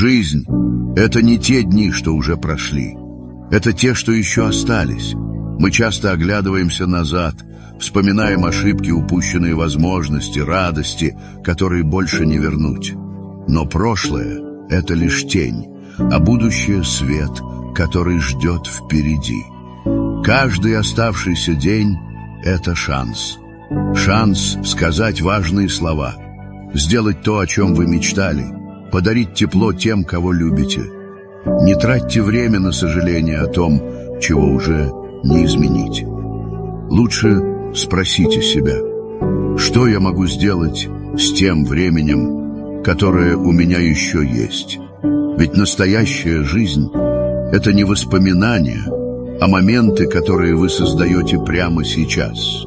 Жизнь — это не те дни, что уже прошли. Это те, что еще остались. Мы часто оглядываемся назад, вспоминаем ошибки, упущенные возможности, радости, которые больше не вернуть. Но прошлое — это лишь тень, а будущее — свет, который ждет впереди. Каждый оставшийся день — это шанс. Шанс сказать важные слова, сделать то, о чем вы мечтали, подарить тепло тем, кого любите. Не тратьте время на сожаление о том, чего уже не изменить. Лучше спросите себя, что я могу сделать с тем временем, которое у меня еще есть. Ведь настоящая жизнь — это не воспоминания, а моменты, которые вы создаете прямо сейчас.